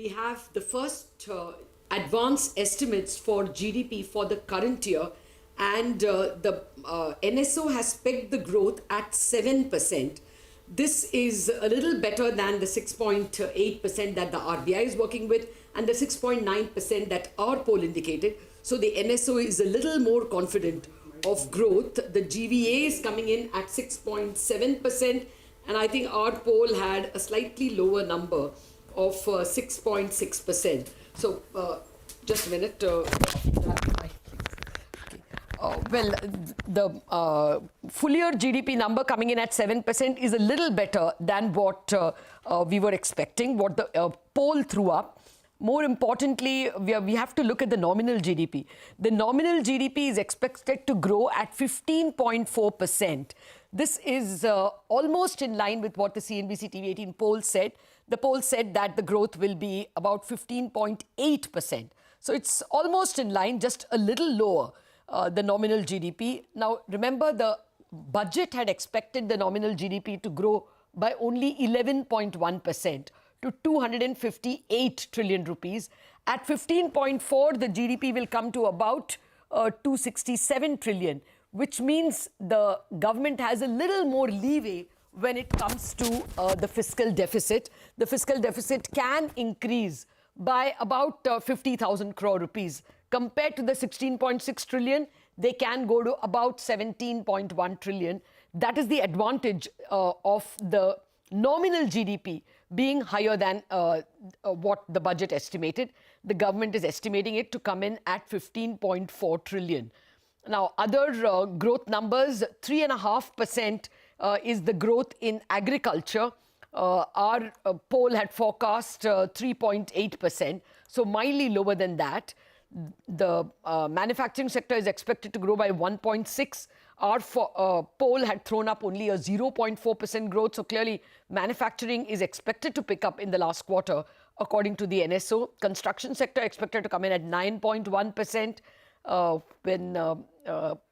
we have the first advance estimates for GDP for the current year, and the NSO has pegged the growth at 7%. This is a little better than the 6.8% that the RBI is working with and the 6.9% that our poll indicated. So the NSO is a little more confident of growth. The GVA is coming in at 6.7%, and I think our poll had a slightly lower number of 6.6%. So just a minute. The full year GDP number coming in at 7% is a little better than what we were expecting, what the poll threw up. More importantly, we have to look at the nominal GDP. The nominal GDP is expected to grow at 15.4%. This is almost in line with what the CNBC-TV18 poll said. The poll said that the growth will be about 15.8%. So it's almost in line, just a little lower, the nominal GDP. Now, remember, the budget had expected the nominal GDP to grow by only 11.1%. to 258 trillion rupees. At 15.4, the GDP will come to about 267 trillion, which means the government has a little more leeway when it comes to the fiscal deficit. The fiscal deficit can increase by about 50,000 crore rupees. Compared to the 16.6 trillion, they can go to about 17.1 trillion. That is the advantage of the nominal GDP being higher than what the budget estimated. The government is estimating it to come in at 15.4 trillion. Now, other growth numbers, 3.5% is the growth in agriculture. Our poll had forecast 3.8%, so mildly lower than that. The manufacturing sector is expected to grow by 1.6%. Our poll had thrown up only a 0.4% growth. So clearly, manufacturing is expected to pick up in the last quarter, according to the NSO. Construction sector expected to come in at 9.1%. When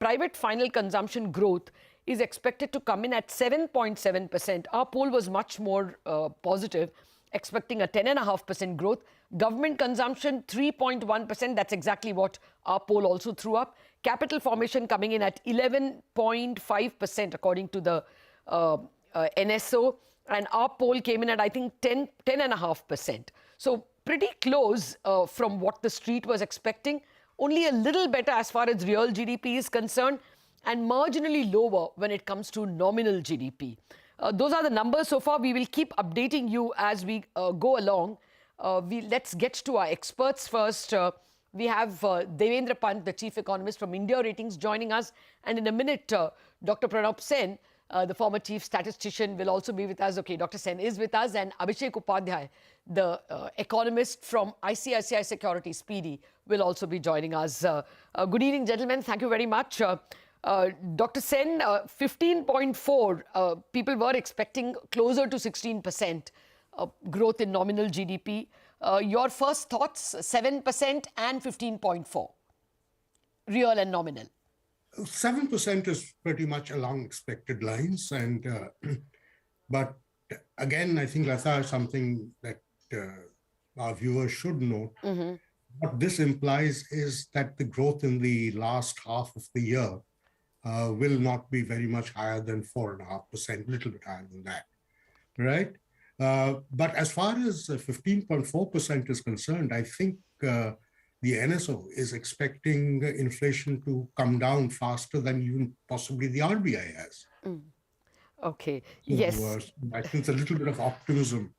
private final consumption growth is expected to come in at 7.7%. Our poll was much more positive, expecting a 10.5% growth. Government consumption, 3.1%. That's exactly what our poll also threw up. Capital formation coming in at 11.5%, according to the NSO. And our poll came in at, I think, 10.5%. So pretty close from what the street was expecting. Only a little better as far as real GDP is concerned, and marginally lower when it comes to nominal GDP. Those are the numbers so far. We will keep updating you as we go along. Let's get to our experts first. We have Devendra Pant, the chief economist from India Ratings, joining us. And in a minute, Dr. Pronab Sen, the former chief statistician, will also be with us. Okay, Dr. Sen is with us. And Abhishek Upadhyay, the economist from ICICI Securities, PD, will also be joining us. Good evening, gentlemen. Thank you very much. Dr. Sen, 15.4, people were expecting closer to 16% growth in nominal GDP. Your first thoughts, 7% and 15.4, real and nominal. 7% is pretty much along expected lines. And but again, I think, Lata, something that our viewers should note. Mm-hmm. What this implies is that the growth in the last half of the year will not be very much higher than 4.5%, a little bit higher than that, right? But as far as 15.4% is concerned, I think the NSO is expecting inflation to come down faster than even possibly the RBI has. Mm. Okay, so, yes. I think it's a little bit of optimism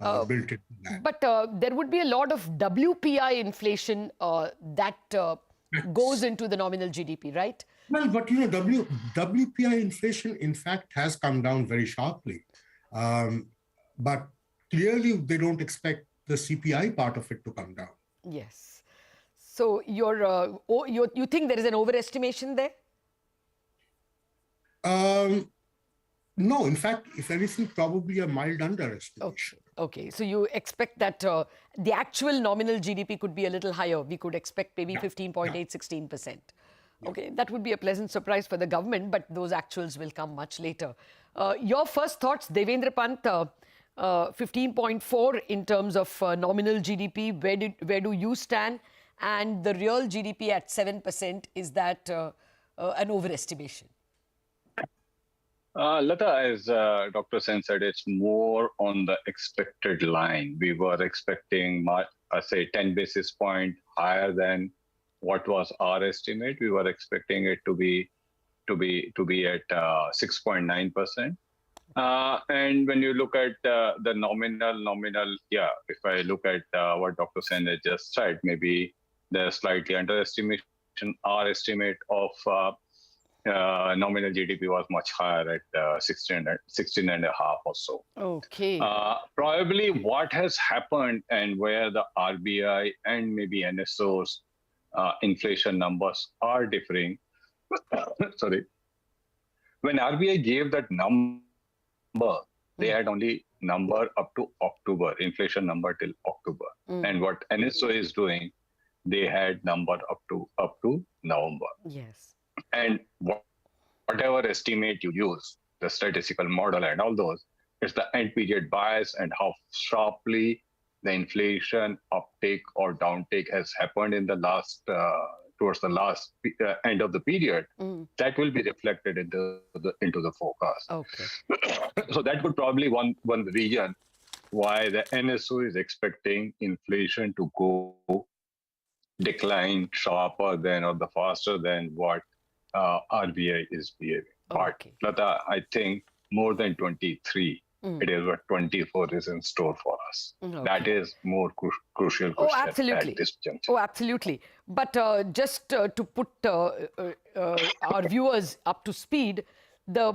built into that. But there would be a lot of WPI inflation that goes into the nominal GDP, right? Well, but you know, WPI inflation, in fact, has come down very sharply. But clearly, they don't expect the CPI part of it to come down. Yes. So you think there is an overestimation there? No, in fact, if anything, probably a mild underestimation. Okay. So you expect that the actual nominal GDP could be a little higher. We could expect maybe 15.8, 16%. Okay, that would be a pleasant surprise for the government, but those actuals will come much later. Your first thoughts, Devendra Pant, 15.4 in terms of nominal GDP. Where do you stand? And the real GDP at 7%, is that an overestimation? Lata, as Dr. Sen said, it's more on the expected line. We were expecting, say, 10 basis point higher than what was our estimate. We were expecting it to be at 6.9%. And when you look at the nominal, yeah, if I look at what Dr. Sen has just said, maybe there's slightly underestimation. Our estimate of nominal GDP was much higher at 16.5 or so. Okay. Probably what has happened and where the RBI and maybe NSO's inflation numbers are differing. Sorry. When RBI gave that number, they had only number up to October, inflation number till October. And what NSO is doing, they had number up to November. Yes. And whatever estimate you use, the statistical model and all those, it's the end period bias and how sharply the inflation uptake or downtake has happened in the last, towards the last end of the period. That will be reflected into the forecast. Okay. So that would probably one reason why the NSO is expecting inflation to go decline sharper than or the faster than what RBI is behaving. Okay. But Lata, I think more than 23, it is what 24 is in store for us. Okay. That is more crucial question absolutely. at this juncture. Oh, absolutely. But just to put our viewers up to speed, the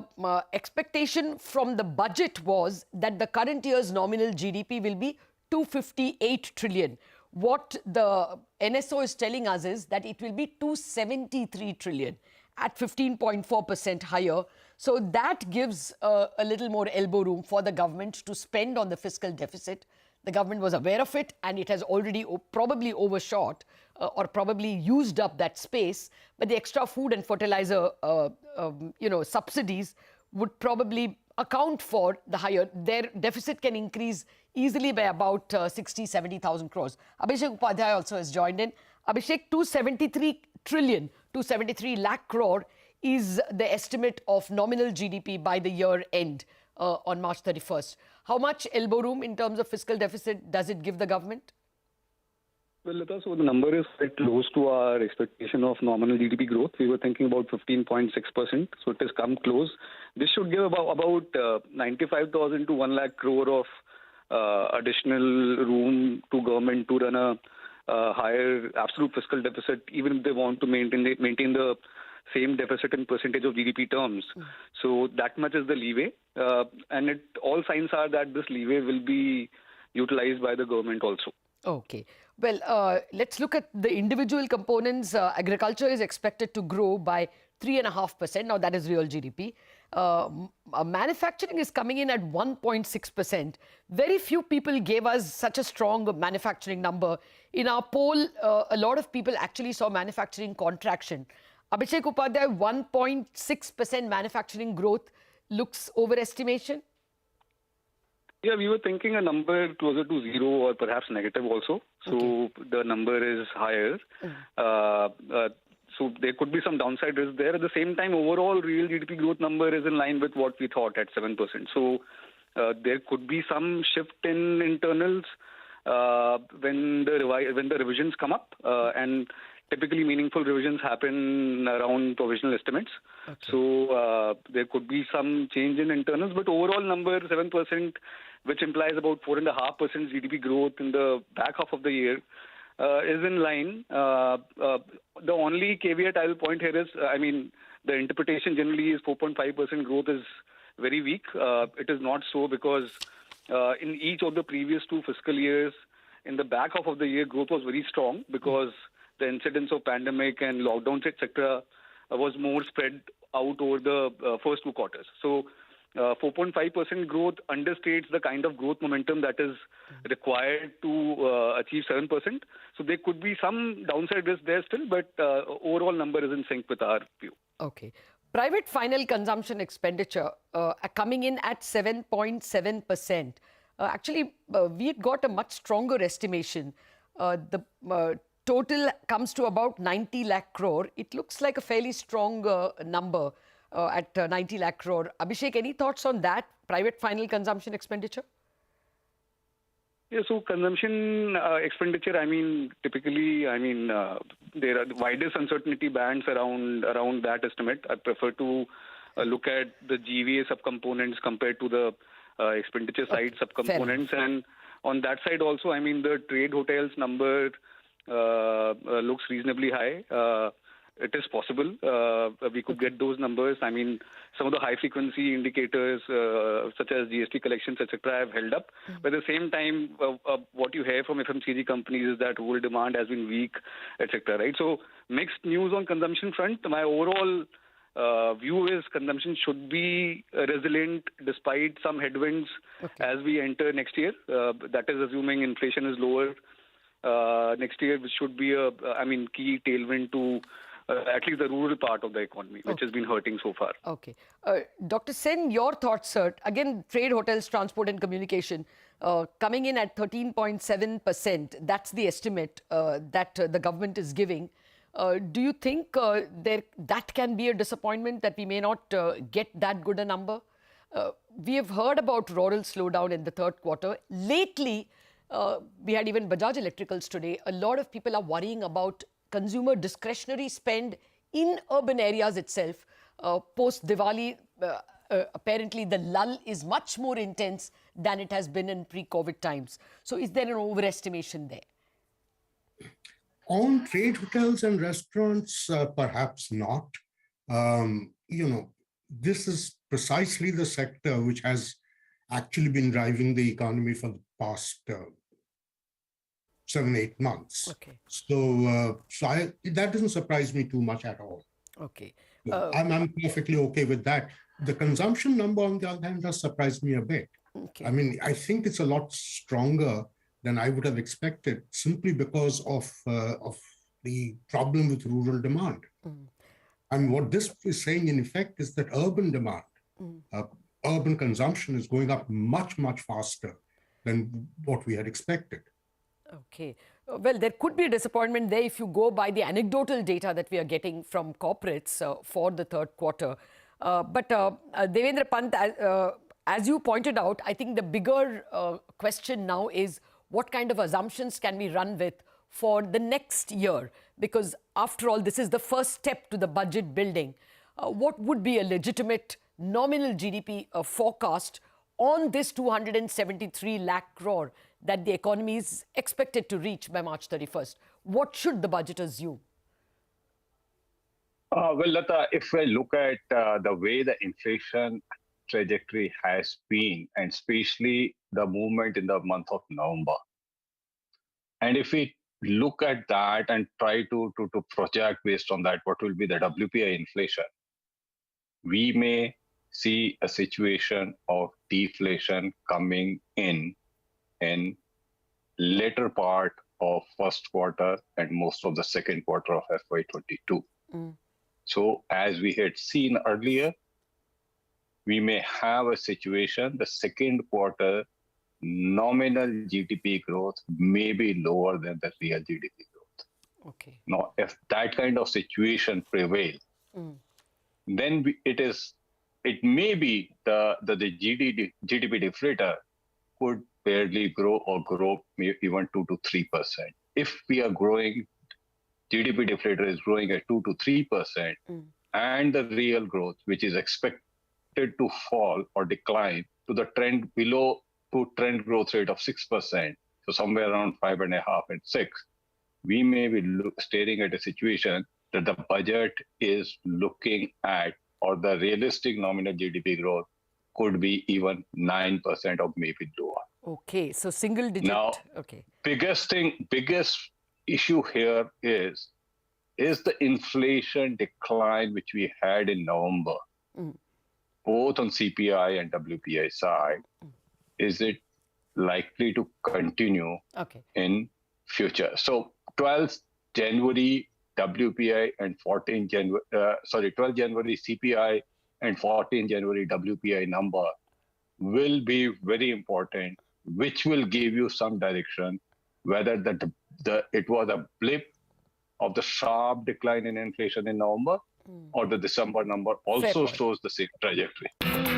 expectation from the budget was that the current year's nominal GDP will be 258 trillion. What the NSO is telling us is that it will be 273 trillion at 15.4% higher. So that gives a little more elbow room for the government to spend on the fiscal deficit. The government was aware of it and it has already probably overshot or probably used up that space. But the extra food and fertilizer subsidies would probably account for the higher. Their deficit can increase easily by about 70,000 crores. Abhishek Upadhyay also has joined in. Abhishek, 273 lakh crore is the estimate of nominal GDP by the year end on March 31st. How much elbow room in terms of fiscal deficit does it give the government? Well, Lata, so the number is quite close to our expectation of nominal GDP growth. We were thinking about 15.6%, so it has come close. This should give about 95,000 to 1 lakh crore of additional room to government to run a higher absolute fiscal deficit, even if they want to maintain the same deficit in percentage of GDP terms. So that much is the leeway. And all signs are that this leeway will be utilized by the government also. Okay. Well, let's look at the individual components. Agriculture is expected to grow by 3.5%. Now, that is real GDP. Manufacturing is coming in at 1.6%. Very few people gave us such a strong manufacturing number. In our poll, a lot of people actually saw manufacturing contraction. Abhishek Upadhyay, 1.6% manufacturing growth looks overestimation? Yeah, we were thinking a number closer to zero or perhaps negative also. So the number is higher. So there could be some downside risk there. At the same time, overall real GDP growth number is in line with what we thought at 7%. So there could be some shift in internals when the revisions come up, and typically meaningful revisions happen around provisional estimates. So there could be some change in internals, but overall number 7%, which implies about 4.5% GDP growth in the back half of the year, is in line. The only caveat I will point here is, the interpretation generally is 4.5% growth is very weak. It is not so because in each of the previous two fiscal years, in the back half of the year, growth was very strong because the incidence of pandemic and lockdowns, etc., was more spread out over the first two quarters. So 4.5% growth understates the kind of growth momentum that is required to achieve 7%. So there could be some downside risk there still, but overall number is in sync with our view. Okay. Private final consumption expenditure are coming in at 7.7%. We had got a much stronger estimation. The total comes to about 90 lakh crore. It looks like a fairly strong number at 90 lakh crore. Abhishek, any thoughts on that? Private final consumption expenditure? Yeah, so consumption expenditure, typically, there are the widest uncertainty bands around that estimate. I prefer to look at the GVA subcomponents compared to the expenditure side subcomponents. And on that side also, the trade hotels number looks reasonably high. It is possible we could get those numbers. Some of the high frequency indicators such as GST collections, etc., have held up. But at the same time, what you hear from FMCG companies is that rural demand has been weak, etc. Right? So mixed news on consumption front. My overall view is consumption should be resilient despite some headwinds as we enter next year. That is assuming inflation is lower next year, which should be a key tailwind to at least the rural part of the economy, which has been hurting so far. Okay. Dr. Sen, your thoughts, sir. Again, trade, hotels, transport and communication coming in at 13.7%. That's the estimate that the government is giving. Do you think that can be a disappointment, that we may not get that good a number? We have heard about rural slowdown in the third quarter. Lately, we had even Bajaj Electricals today. A lot of people are worrying about consumer discretionary spend in urban areas itself. Post-Diwali, apparently the lull is much more intense than it has been in pre-COVID times. So is there an overestimation there? On trade hotels and restaurants, perhaps not. This is precisely the sector which has actually been driving the economy for the past 7-8 months. Okay. So, that doesn't surprise me too much at all. Okay. I'm perfectly okay with that. The consumption number, on the other hand, does surprise me a bit. Okay. I think it's a lot stronger than I would have expected, simply because of the problem with rural demand. And what this is saying, in effect, is that urban demand, urban consumption is going up much, much faster than what we had expected. Okay. Well, there could be a disappointment there if you go by the anecdotal data that we are getting from corporates for the third quarter. But Devendra Pant, as you pointed out, I think the bigger question now is what kind of assumptions can we run with for the next year? Because after all, this is the first step to the budget building. What would be a legitimate nominal GDP forecast on this 273 lakh crore that the economy is expected to reach by March 31st? What should the budget assume? Well, Lata, if we look at the way the inflation trajectory has been, and especially the movement in the month of November, and if we look at that and try to project based on that, what will be the WPI inflation, we may see a situation of deflation coming in later part of first quarter and most of the second quarter of FY22. So as we had seen earlier, we may have a situation, the second quarter nominal GDP growth may be lower than the real GDP growth. Okay. Now, if that kind of situation prevails, then it may be the GDP deflator could barely grow or grow even 2 to 3%. If we are growing, GDP deflator is growing at 2 to 3%, and the real growth, which is expected to fall or decline to the trend below to trend growth rate of 6%, so somewhere around 5.5 and 6, we may be staring at a situation that the budget is looking at, or the realistic nominal GDP growth could be even 9% or maybe lower. Okay, so single digit. Now, okay. biggest issue here is the inflation decline which we had in November, both on CPI and WPI side. Is it likely to continue in future? So 12th January WPI and 12 January CPI and 14 January WPI number will be very important which will give you some direction whether it was a blip of the sharp decline in inflation in November or the December number also point. shows the same trajectory.